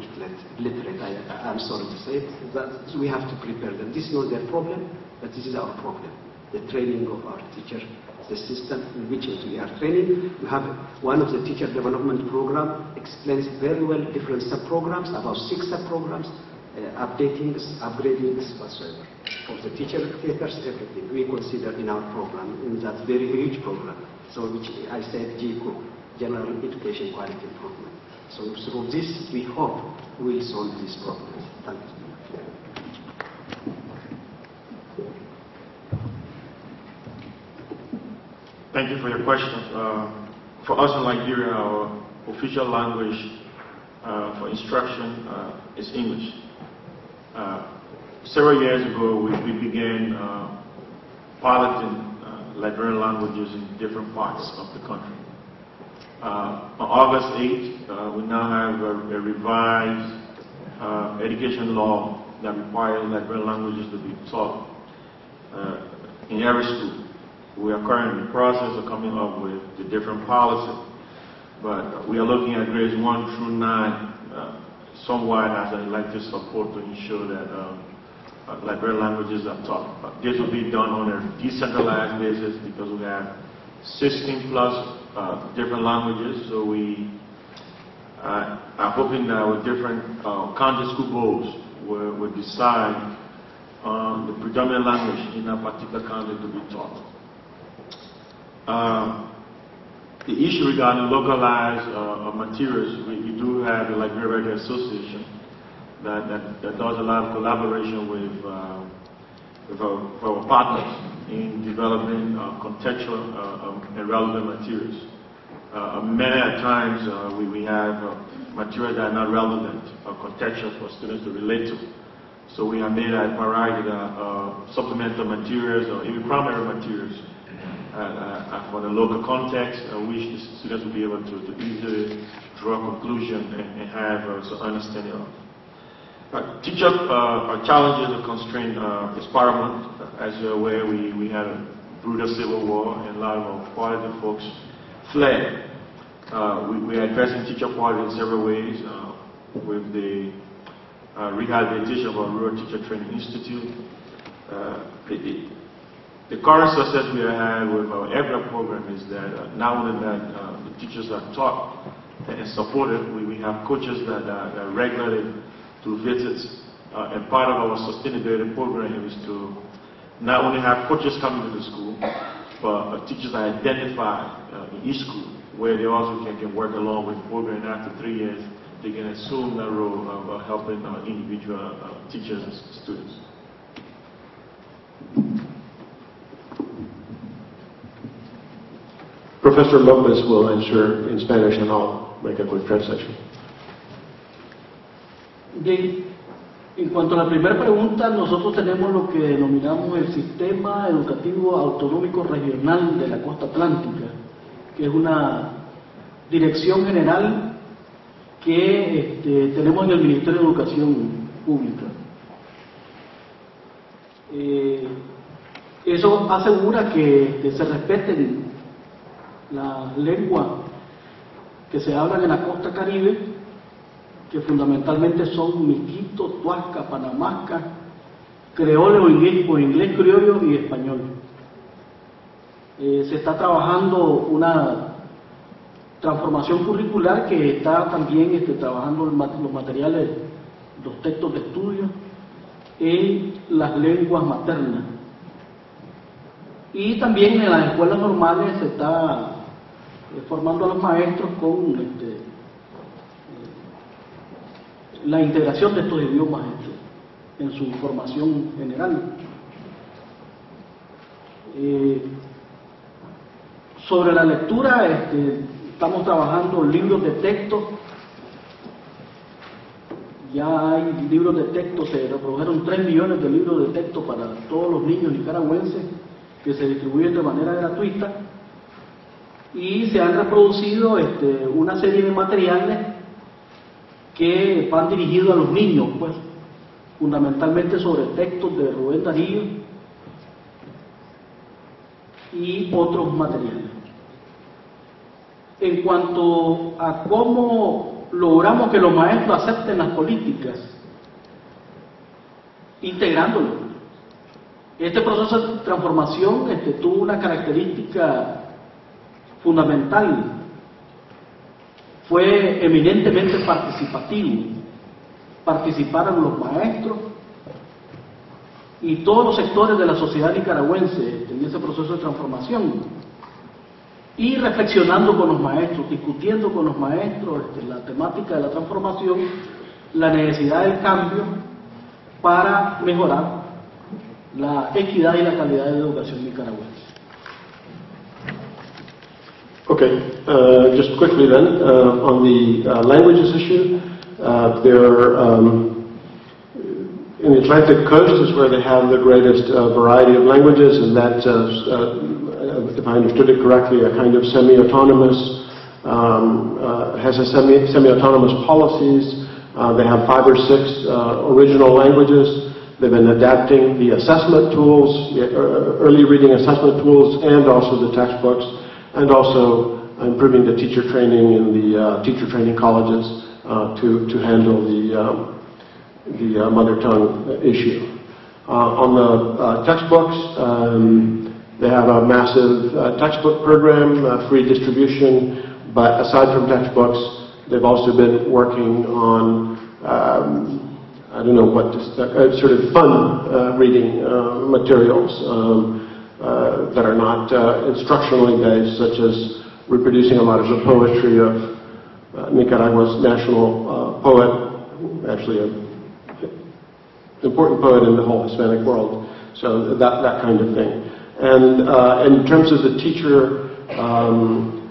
literate. I'm sorry to say it, but we have to prepare them. This is not their problem, but this is our problem. The training of our teachers, the system in which we are training. We have one of the teacher development program explains very well different sub-programs, about 6 sub-programs, updatings, upgradings, whatsoever. For the teacher educators, everything we consider in our program, in that very huge program. So which I said GEQUIP, General Education Quality Improvement. So through this, we hope we will solve this problem. Thank you. Thank you for your question. For us in Nigeria, our official language for instruction is English. Several years ago, we began piloting Liberian languages in different parts of the country. On August 8th, we now have a revised education law that requires Liberian languages to be taught in every school. We are currently in the process of coming up with the different policy, but we are looking at grades 1 through 9 somewhat as I'd like to support to ensure that Liberian languages are taught. This will be done on a decentralized basis because we have 16 plus different languages, so we are hoping that with different county school boards will decide on the predominant language in a particular county to be taught. The issue regarding localized materials, we do do have the Liberia Radio Association that does a lot of collaboration with our partners in developing contextual and relevant materials. Many times we have materials that are not relevant or contextual for students to relate to. So we have made a variety of supplemental materials or even primary materials for the local context, which the students will be able to easily draw a conclusion and have some understanding of. Teacher challenges or constraint experiment. As you're aware, we had a brutal civil war and a lot of our quality folks fled. We are addressing teacher quality in several ways with the rehabilitation of our Rural Teacher Training Institute. The current success we have had with our EBRA program is that not only that the teachers are taught and supported, we have coaches that regularly do visits, and part of our sustainability program is to not only have coaches coming to the school, but teachers are identified in each school where they also can work along with the program, and after 3 years they can assume that role of helping individual teachers and students. Professor Lopez will answer in Spanish and I'll make a quick translation. Bien, en cuanto a la primera pregunta, nosotros tenemos lo que denominamos el Sistema Educativo Autonómico Regional de la Costa Atlántica, que es una dirección general que tenemos en el Ministerio de Educación Pública. Eso asegura que se respeten las lenguas que se hablan en la costa caribe, que fundamentalmente son miquito, tuasca, panamasca, creole o inglés criollo y español. Se está trabajando una transformación curricular que está también trabajando los materiales, los textos de estudio en las lenguas maternas. Y también en las escuelas normales se está formando a los maestros con la integración de estos idiomas en su formación general. Sobre la lectura, estamos trabajando libros de texto. Ya hay libros de texto, se reprodujeron 3 millones de libros de texto para todos los niños nicaragüenses que se distribuyen de manera gratuita, y se han reproducido una serie de materiales que van dirigidos a los niños, pues, fundamentalmente sobre textos de Rubén Darío y otros materiales. En cuanto a cómo logramos que los maestros acepten las políticas, integrándolos. Este proceso de transformación tuvo una característica fundamental. Fue eminentemente participativo. Participaron los maestros y todos los sectores de la sociedad nicaragüense en ese proceso de transformación, y reflexionando con los maestros, discutiendo con los maestros la temática de la transformación, la necesidad del cambio para mejorar la equidad y la calidad de la educación nicaragüense. Okay, just quickly then, on the languages issue, in the Atlantic coast is where they have the greatest variety of languages, and that's, if I understood it correctly, a kind of semi-autonomous, has a semi-autonomous policies. They have 5 or 6 original languages. They've been adapting the assessment tools, early reading assessment tools, and also the textbooks, and also improving the teacher training in the teacher training colleges to handle the mother tongue issue. On the textbooks, they have a massive textbook program, free distribution, but aside from textbooks, they've also been working on I don't know what, sort of fun reading materials that are not instructionally based, such as reproducing a lot of the poetry of Nicaragua's national poet, actually an important poet in the whole Hispanic world. So that kind of thing. And in terms of the teacher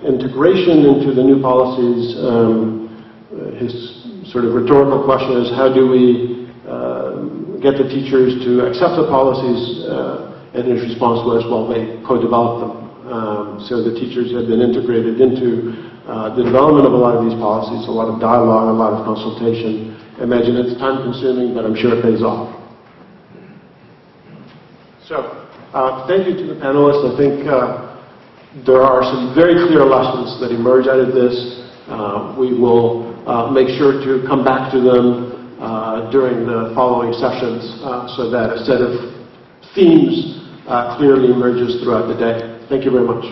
integration into the new policies, his sort of rhetorical question is, how do we get the teachers to accept the policies? And his response was, well, they co-develop them. So the teachers have been integrated into the development of a lot of these policies, a lot of dialogue, a lot of consultation. I imagine it's time-consuming, but I'm sure it pays off. So, thank you to the panelists. I think there are some very clear lessons that emerge out of this. We will make sure to come back to them during the following sessions so that a set of themes clearly emerges throughout the day. Thank you very much.